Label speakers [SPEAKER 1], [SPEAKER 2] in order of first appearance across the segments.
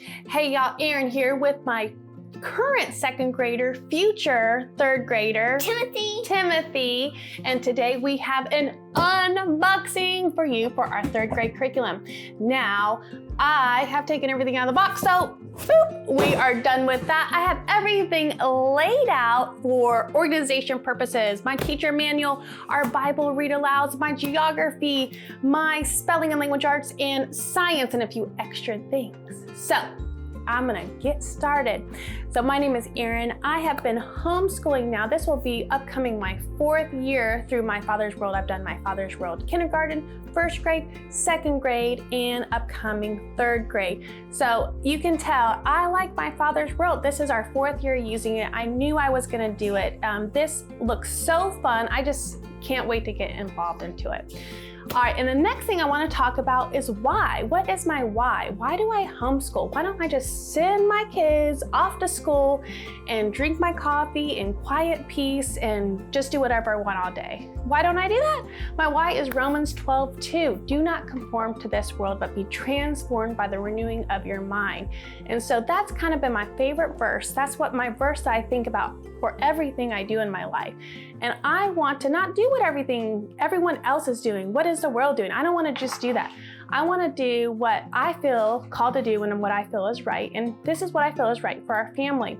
[SPEAKER 1] Hey y'all, Erin here with my current second grader, future third grader, Timothy. And today we have an unboxing for you for our third grade curriculum. Now, I have taken everything out of the box, so boop, we are done with that. I have everything laid out for organization purposes. My teacher manual, our Bible read alouds, my geography, my spelling and language arts, and science, and a few extra things. So, I'm gonna get started. So my name is Erin. I have been homeschooling now. This will be upcoming my 4th year through My Father's World. I've done My Father's World kindergarten, 1st grade, 2nd grade, and upcoming 3rd grade. So you can tell I like My Father's World. This is our 4th year using it. I knew I was gonna do it. This looks so fun. I just can't wait to get involved into it. All right, and the next thing I want to talk about is why. What is my why? Why do I homeschool? Why don't I just send my kids off to school and drink my coffee in quiet peace and just do whatever I want all day? Why don't I do that? My why is Romans 12:2. Do not conform to this world, but be transformed by the renewing of your mind. And so that's kind of been my favorite verse. That's what my verse that I think about for everything I do in my life. And I want to not do what everyone else is doing. What is the world doing? I don't want to just do that. I want to do what I feel called to do and what I feel is right. And this is what I feel is right for our family.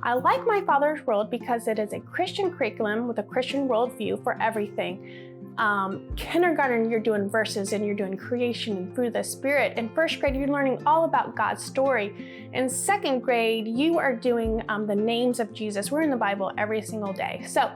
[SPEAKER 1] I like My Father's World because it is a Christian curriculum with a Christian worldview for everything. Kindergarten, you're doing verses and you're doing creation and fruit of the Spirit. In 1st grade, you're learning all about God's story. In 2nd grade, you are doing the names of Jesus. We're in the Bible every single day. So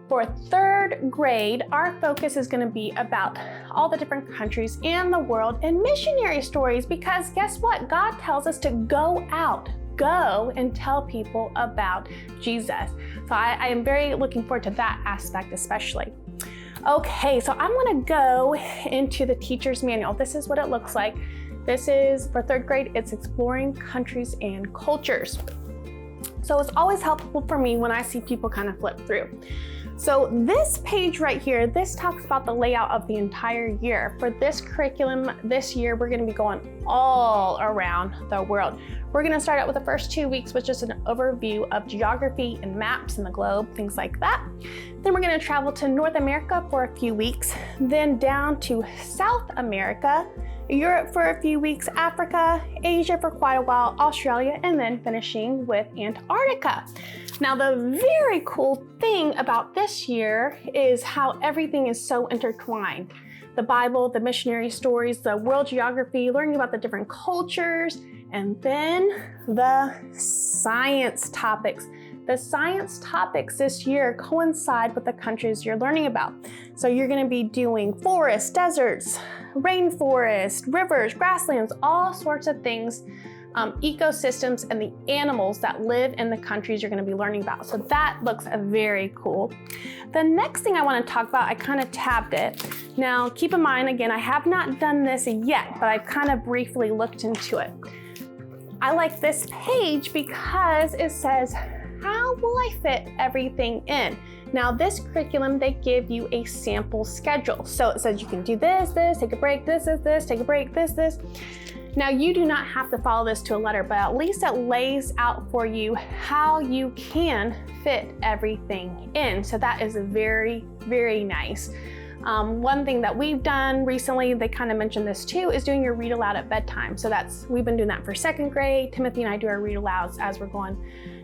[SPEAKER 1] for 3rd grade, our focus is going to be about all the different countries and the world and missionary stories, because guess what? God tells us to go out. Go and tell people about Jesus. So I am very looking forward to that aspect especially. Okay, so I'm gonna go into the teacher's manual. This is what it looks like. This is for 3rd grade, it's exploring countries and cultures. So it's always helpful for me when I see people kind of flip through. So this page right here, this talks about the layout of the entire year. For this curriculum this year, we're gonna be going all around the world. We're gonna start out with the first 2 weeks with just an overview of geography and maps and the globe, things like that. Then we're gonna travel to North America for a few weeks, then down to South America, Europe for a few weeks, Africa, Asia for quite a while, Australia, and then finishing with Antarctica. Now, the very cool thing about this year is how everything is so intertwined. The Bible, the missionary stories, the world geography, learning about the different cultures, and then the science topics. The science topics this year coincide with the countries you're learning about. So you're gonna be doing forests, deserts, rainforests, rivers, grasslands, all sorts of things, ecosystems and the animals that live in the countries you're gonna be learning about. So that looks very cool. The next thing I wanna talk about, I kind of tabbed it. Now keep in mind, again, I have not done this yet, but I've kind of briefly looked into it. I like this page because it says, how will I fit everything in? Now this curriculum, they give you a sample schedule. So it says you can do this, take a break, this, take a break, this. Now you do not have to follow this to a letter, but at least it lays out for you how you can fit everything in. So that is very, very nice. One thing that we've done recently, they kind of mentioned this too, is doing your read aloud at bedtime. So we've been doing that for 2nd grade. Timothy and I do our read alouds as we're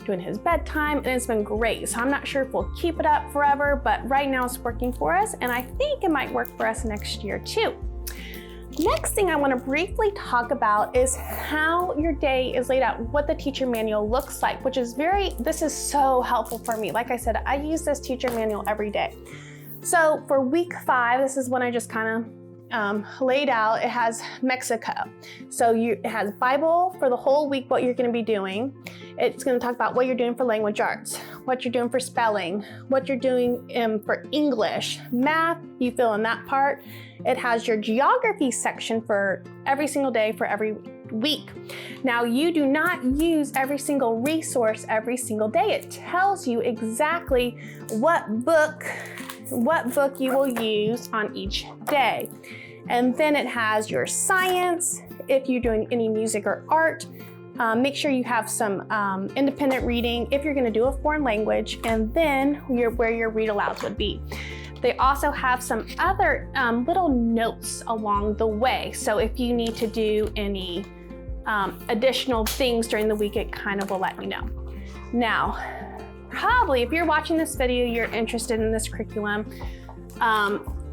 [SPEAKER 1] doing his bedtime, and it's been great. So I'm not sure if we'll keep it up forever, but right now it's working for us, and I think it might work for us next year too. Next thing I want to briefly talk about is how your day is laid out, what the teacher manual looks like, which is this is so helpful for me. Like I said, I use this teacher manual every day. So for week 5, this is when I just kind of laid out. It has Mexico. So it has Bible for the whole week, what you're going to be doing. It's going to talk about what you're doing for language arts, what you're doing for spelling, what you're doing for English, math, you fill in that part. It has your geography section for every single day for every week. Now, you do not use every single resource every single day. It tells you exactly what book you will use on each day. And then it has your science, if you're doing any music or art, Make sure you have some independent reading if you're gonna do a foreign language, and then where your read alouds would be. They also have some other little notes along the way. So if you need to do any additional things during the week, it kind of will let you know. Now, probably if you're watching this video, you're interested in this curriculum.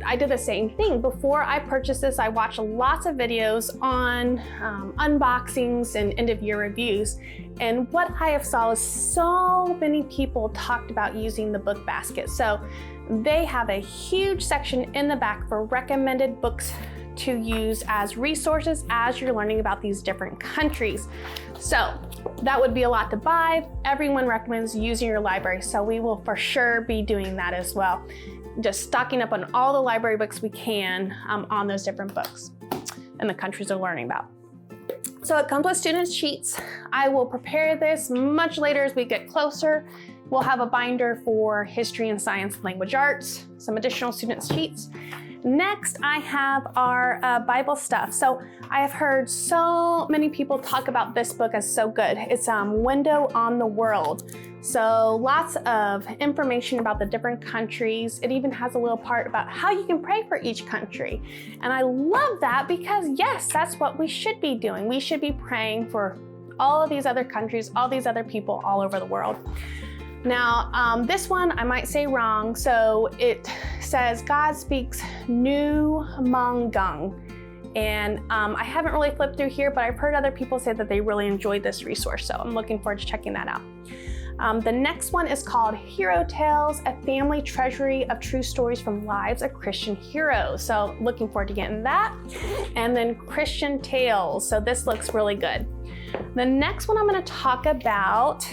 [SPEAKER 1] I did the same thing. Before I purchased this, I watched lots of videos on unboxings and end of year reviews. And what I have saw is so many people talked about using the book basket. So they have a huge section in the back for recommended books to use as resources as you're learning about these different countries. So that would be a lot to buy. Everyone recommends using your library, so we will for sure be doing that as well. Just stocking up on all the library books we can on those different books and the countries we're learning about. So it comes with student sheets. I will prepare this much later as we get closer. We'll have a binder for history and science and language arts, some additional student sheets. Next, I have our Bible stuff. So I have heard so many people talk about this book as so good. It's Window on the World. So lots of information about the different countries. It even has a little part about how you can pray for each country. And I love that because yes, that's what we should be doing. We should be praying for all of these other countries, all these other people all over the world. Now, this one I might say wrong. So it says God speaks Nu Mangung. And I haven't really flipped through here, but I've heard other people say that they really enjoyed this resource. So I'm looking forward to checking that out. The next one is called Hero Tales, a family treasury of true stories from lives of Christian heroes. So looking forward to getting that. And then Christian Tales. So this looks really good. The next one I'm going to talk about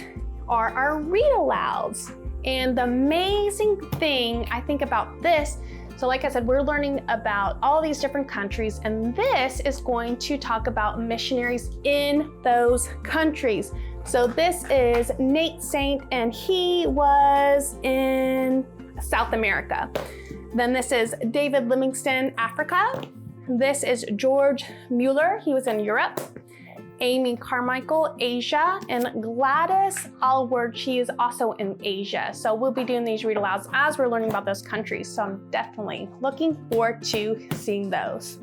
[SPEAKER 1] are our read alouds. And the amazing thing I think about this, so like I said, we're learning about all these different countries, and this is going to talk about missionaries in those countries. So this is Nate Saint, and he was in South America. Then this is David Livingstone, Africa. This is George Mueller, he was in Europe. Amy Carmichael, Asia, and Gladys Allward, she is also in Asia. So we'll be doing these read alouds as we're learning about those countries. So I'm definitely looking forward to seeing those.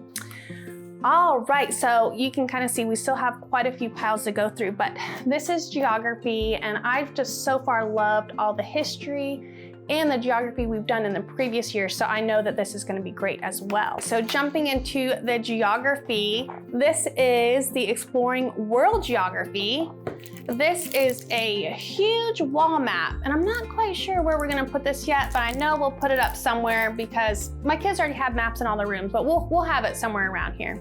[SPEAKER 1] All right, so you can kind of see we still have quite a few piles to go through, but this is geography, and I've just so far loved all the history and the geography we've done in the previous year, so I know that this is going to be great as well. So jumping into the geography, this is the Exploring World Geography. This is a huge wall map, and I'm not quite sure where we're going to put this yet, but I know we'll put it up somewhere because my kids already have maps in all the rooms, but we'll have it somewhere around here.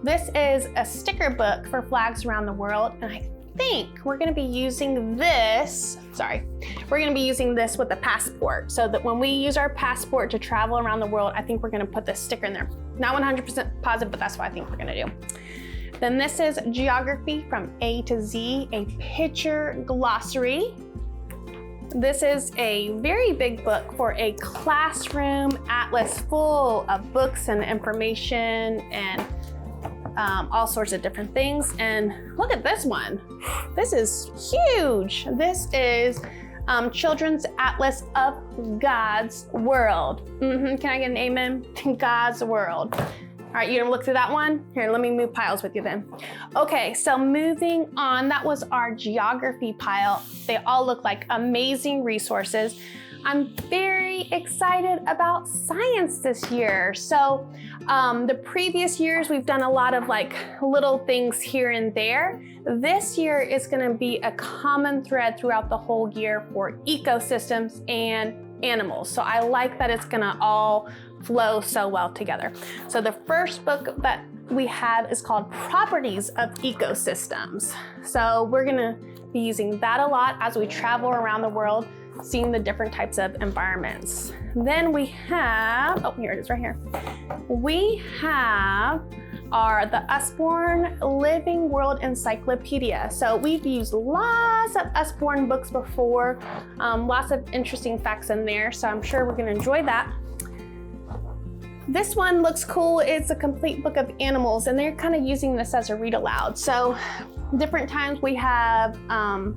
[SPEAKER 1] This is a sticker book for flags around the world, and I think we're going to be using this, we're going to be using this with the passport, so that when we use our passport to travel around the world, I think we're going to put this sticker in there. Not 100% positive, but that's what I think we're going to do. Then this is Geography from A to Z, a picture glossary. This is a very big book for a classroom atlas full of books and information and all sorts of different things. And look at this one. This is huge. This is Children's Atlas of God's World. Can I get an amen? God's World. All right, you gonna look through that one? Here, let me move piles with you then. Okay, so moving on, that was our geography pile. They all look like amazing resources. I'm very excited about science this year. So the previous years, we've done a lot of like little things here and there. This year is gonna be a common thread throughout the whole year for ecosystems and animals. So I like that it's gonna all flow so well together. So the first book that we have is called Properties of Ecosystems. So we're gonna be using that a lot as we travel around the world, seeing the different types of environments. Then we have, oh, here it is right here. We have the Usborne Living World Encyclopedia. So we've used lots of Usborne books before, lots of interesting facts in there. So I'm sure we're gonna enjoy that. This one looks cool. It's a complete book of animals, and they're kind of using this as a read aloud. So different times we have, so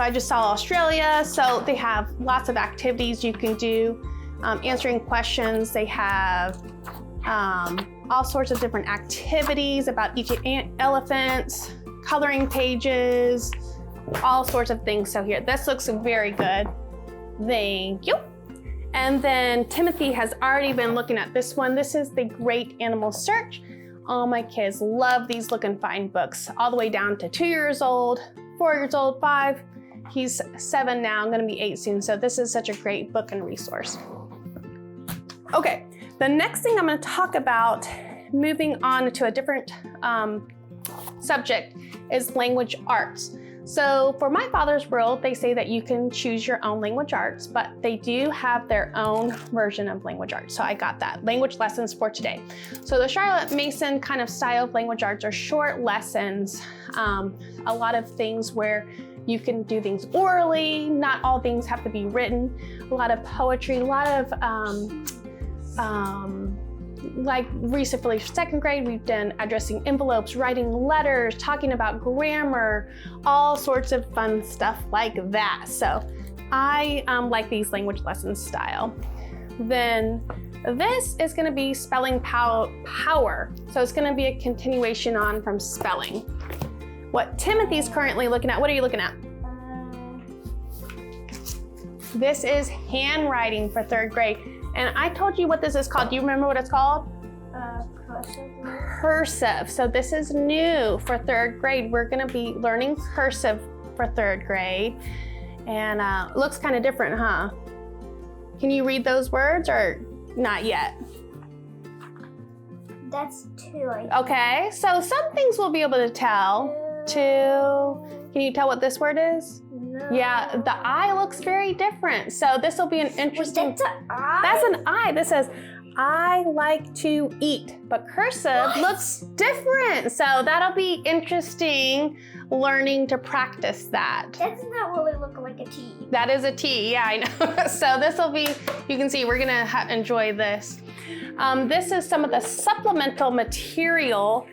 [SPEAKER 1] I just saw Australia. So they have lots of activities you can do, answering questions. They have all sorts of different activities about each elephants, coloring pages, all sorts of things. So here, this looks very good. Thank you. And then Timothy has already been looking at this one. This is the Great Animal Search. All my kids love these Look and Find books, all the way down to 2 years old, 4 years old, 5. He's 7 now, I'm gonna be 8 soon. So this is such a great book and resource. Okay, the next thing I'm gonna talk about, moving on to a different subject, is language arts. So for My Father's World, they say that you can choose your own language arts, but they do have their own version of language arts. So I got that. Language lessons for today. So the Charlotte Mason kind of style of language arts are short lessons, a lot of things where you can do things orally, not all things have to be written, a lot of poetry, a lot of, like recently for 2nd grade, we've done addressing envelopes, writing letters, talking about grammar, all sorts of fun stuff like that. So I like these language lessons style. Then this is gonna be spelling power. So it's gonna be a continuation on from spelling. What Timothy's currently looking at, what are you looking at? This is handwriting for 3rd grade. And I told you what this is called. Do you remember what it's called?
[SPEAKER 2] Cursive.
[SPEAKER 1] Cursive. So this is new for 3rd grade. We're gonna be learning cursive for 3rd grade. And it looks kind of different, huh? Can you read those words or not yet?
[SPEAKER 2] That's 2, I think.
[SPEAKER 1] Okay, so some things we'll be able to tell. 2. Can you tell what this word is?
[SPEAKER 2] No.
[SPEAKER 1] Yeah, the I looks very different. So this will be an interesting.
[SPEAKER 2] That's an I?
[SPEAKER 1] That's an I. This says, I like to eat, but cursive looks different. So that'll be interesting learning to practice that.
[SPEAKER 2] That does not really look like a T.
[SPEAKER 1] That is a T, yeah, I know. So this will be, you can see we're gonna enjoy this. This is some of the supplemental material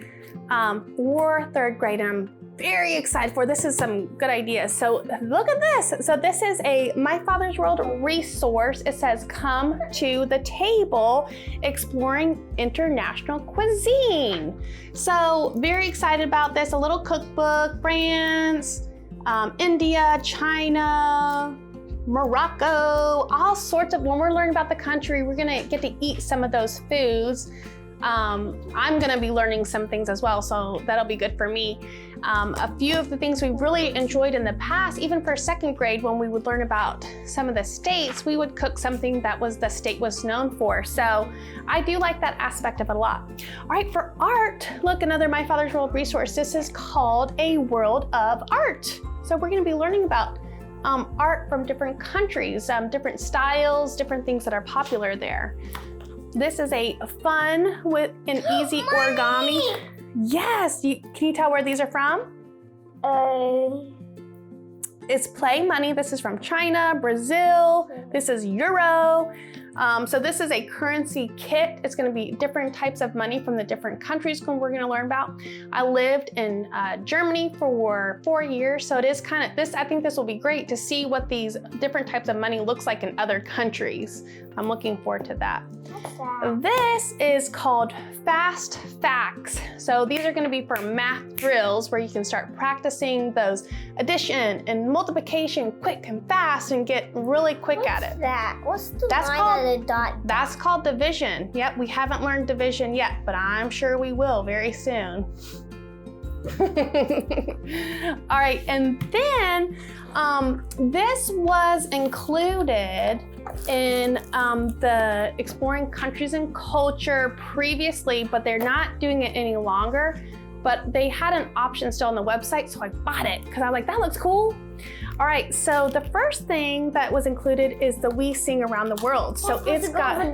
[SPEAKER 1] for 3rd grade, and I'm very excited for. This is some good ideas. So look at this. So this is a My Father's World resource. It says, come to the table, exploring international cuisine. So very excited about this. A little cookbook, France, India, China, Morocco, all sorts of, when we're learning about the country, we're gonna get to eat some of those foods. I'm gonna be learning some things as well, so that'll be good for me. A few of the things we really enjoyed in the past, even for 2nd grade, when we would learn about some of the states, we would cook something that was the state was known for. So I do like that aspect of it a lot. All right, for art, look, another My Father's World resource. This is called A World of Art. So we're gonna be learning about art from different countries, different styles, different things that are popular there. This is a fun with an easy origami. Yes, can you tell where these are from? It's Play Money. This is from China, Brazil. This is Euro. So this is a currency kit. It's gonna be different types of money from the different countries we're gonna learn about. I lived in Germany for 4 years, so it is kind of, I think this will be great to see what these different types of money looks like in other countries. I'm looking forward to that. This is called Fast Facts. So these are gonna be for math drills where you can start practicing those addition and multiplication quick and fast and get really quick at it.
[SPEAKER 2] What's the
[SPEAKER 1] That's
[SPEAKER 2] line
[SPEAKER 1] called,
[SPEAKER 2] at a dot?
[SPEAKER 1] That's called division. Yep, we haven't learned division yet, but I'm sure we will very soon. All right, and then this was included in the Exploring Countries and Culture previously, but they're not doing it any longer. But they had an option still on the website, so I bought it because I was like, that looks cool. All right, so the first thing that was included is the We Sing Around the World. So it's got,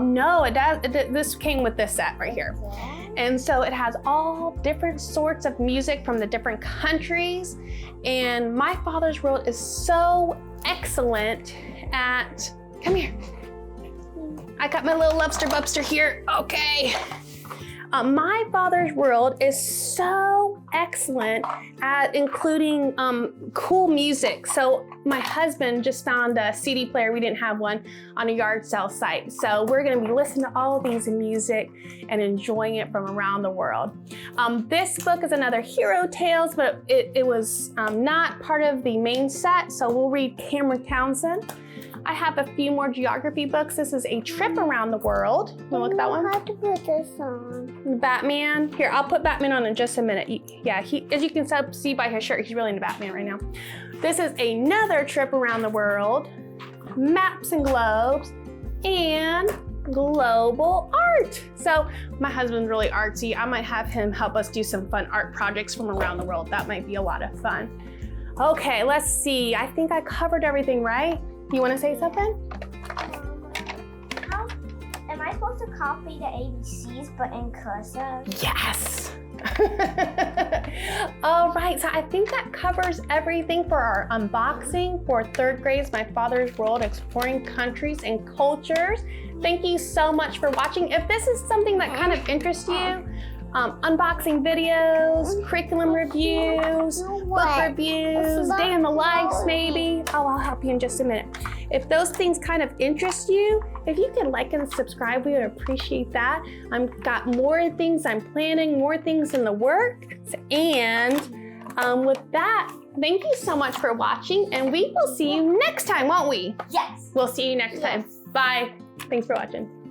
[SPEAKER 1] no, it does. This came with this set right here. And so it has all different sorts of music from the different countries. And My Father's World is so excellent at, come here. I got my little Lobster Bubster here. Okay. My Father's World is so excellent at including cool music. So my husband just found a CD player, we didn't have one, on a yard sale site. So we're gonna be listening to all these music and enjoying it from around the world. This book is another Hero Tales, but it was not part of the main set. So we'll read Cameron Townsend. I have a few more geography books. This is A Trip Around the World. Wanna look at that one?
[SPEAKER 2] I have to put this on.
[SPEAKER 1] Batman. Here, I'll put Batman on in just a minute. Yeah, as you can see by his shirt, he's really into Batman right now. This is Another Trip Around the World, Maps and Globes, and Global Art. So my husband's really artsy. I might have him help us do some fun art projects from around the world. That might be a lot of fun. Okay, let's see. I think I covered everything, right? You want to say something?
[SPEAKER 2] Am I supposed to copy the ABCs but in cursive?
[SPEAKER 1] Yes. All right, so I think that covers everything for our unboxing for third grade, My Father's World, Exploring Countries and Cultures. Thank you so much for watching. If this is something that kind of interests you, unboxing videos, curriculum reviews, book reviews, day in the lives maybe. Oh, I'll help you in just a minute. If those things kind of interest you, if you could like and subscribe, we would appreciate that. I've got more things I'm planning, more things in the works. And with that, thank you so much for watching, and we will see you next time, won't we?
[SPEAKER 2] Yes.
[SPEAKER 1] We'll see you next time. Bye. Thanks for watching.